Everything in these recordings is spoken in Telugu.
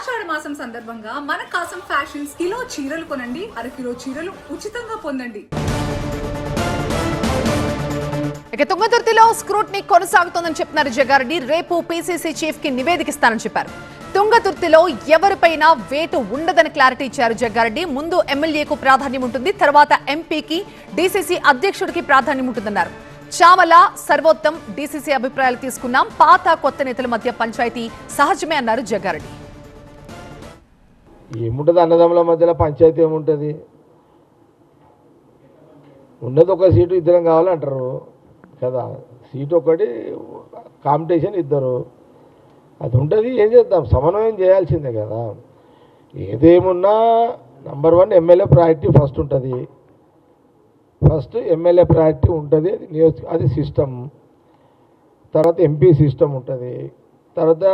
ఆషాఢ మాసం సందర్భంగా మన కాసం ఫ్యాషన్స్ కిలో చీరలు కొనండి, అరకిలో చీరలు ఉచితంగా పొందండి. ఇక తుంగతుర్తిలో స్క్రూట్నీ కొనసాగుతోందని చెప్తున్నారు జగ్గారెడ్డి. రేపు పీసీసీ చీఫ్ కి నివేదిక ఇస్తానని చెప్పారు. తుంగతుర్తిలో ఎవరిపైనా వేటు ఉండదని క్లారిటీ ఇచ్చారు జగ్గారెడ్డి. ముందు ఎమ్మెల్యేకు ప్రాధాన్యం ఉంటుంది, తర్వాత ఎంపీకి, డీసీసీ అధ్యక్షుడికి ప్రాధాన్యం ఉంటుందన్నారు. చామల, సర్వోత్తం డీసీసీ అభిప్రాయాలు తీసుకున్నాం. పాత కొత్త నేతల మధ్య పంచాయతీ సహజమే అన్నారు జగ్గారెడ్డి. ఏముంటుంది అన్నదమ్ముల మధ్యలో పంచాయతీ ఏముంటుంది? ఉన్నది ఒక సీటు, ఇద్దరం కావాలంటారు కదా. సీటు ఒకటి, కాంపిటీషన్ ఇద్దరు, అది ఉంటుంది. ఏం చేద్దాం, సమన్వయం చేయాల్సిందే కదా. ఏదేమున్నా నంబర్ 1 ఎమ్మెల్యే ప్రయారిటీ ఫస్ట్ ఉంటుంది. ఫస్ట్ ఎమ్మెల్యే ప్రయారిటీ ఉంటుంది, అది సిస్టమ్. తర్వాత ఎంపీ సిస్టమ్ ఉంటుంది. తర్వాత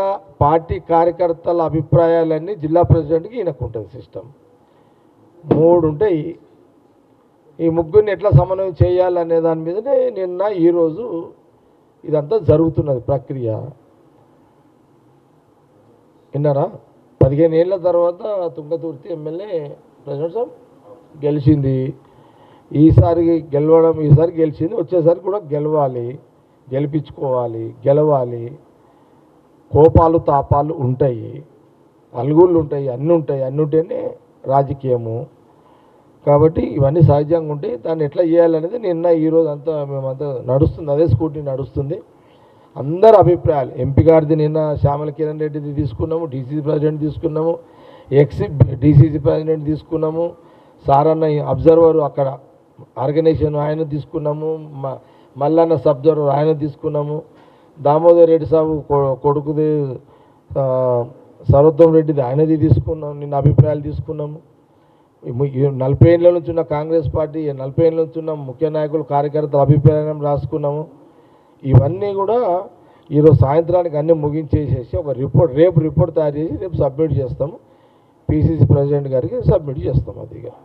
పార్టీ కార్యకర్తల అభిప్రాయాలన్నీ జిల్లా ప్రెసిడెంట్కి ఈయనకు ఉంటుంది సిస్టమ్. 3 ఉంటాయి. ఈ ముగ్గురిని ఎట్లా సమన్వయం చేయాలనే దాని మీదనే నిన్న ఈరోజు ఇదంతా జరుగుతున్నది ప్రక్రియ. విన్నారా? 15 ఏళ్ళ తర్వాత తుంగతుర్తి ఎమ్మెల్యే ప్రెసిడెంట్ సాబ్ గెలిచింది. ఈసారి గెలిచింది, వచ్చేసరి కూడా గెలవాలి. కోపాలు తాపాలు ఉంటాయి, అలుగుళ్ళు ఉంటాయి, అన్నీ ఉంటేనే రాజకీయము. కాబట్టి ఇవన్నీ సహజంగా ఉంటాయి. దాన్ని ఎట్లా చేయాలనేది నిన్న ఈరోజు అంతా మేమంతా నడుస్తుంది, అదే స్కూటీ నడుస్తుంది. అందరు అభిప్రాయాలు, ఎంపీ గారిది నిన్న శ్యామల కిరణ్ రెడ్డిది తీసుకున్నాము, డీసీసీ ప్రెసిడెంట్ తీసుకున్నాము, డీసీసీ ప్రెసిడెంట్ తీసుకున్నాము, సారన్న అబ్జర్వర్ అక్కడ ఆర్గనైజేషన్ ఆయన తీసుకున్నాము, మల్లన్న సబ్జర్వర్ ఆయన తీసుకున్నాము, దామోదర్ రెడ్డి సాబు కొడుకుది సర్వోత్తం రెడ్డిది ఆయనది తీసుకున్నాము. నిన్న అభిప్రాయాలు తీసుకున్నాము. 40 ఏళ్ళ నుంచి ఉన్న కాంగ్రెస్ పార్టీ, 40 ఏళ్ళ నుంచి ఉన్న ముఖ్య నాయకులు, కార్యకర్తల అభిప్రాయం రాసుకున్నాము. ఇవన్నీ కూడా ఈరోజు సాయంత్రానికి అన్నీ ముగించేసేసి ఒక రిపోర్ట్, రేపు రిపోర్ట్ తయారు చేసి రేపు సబ్మిట్ చేస్తాము. పీసీసీ ప్రెసిడెంట్ గారికి సబ్మిట్ చేస్తాం. అదిగా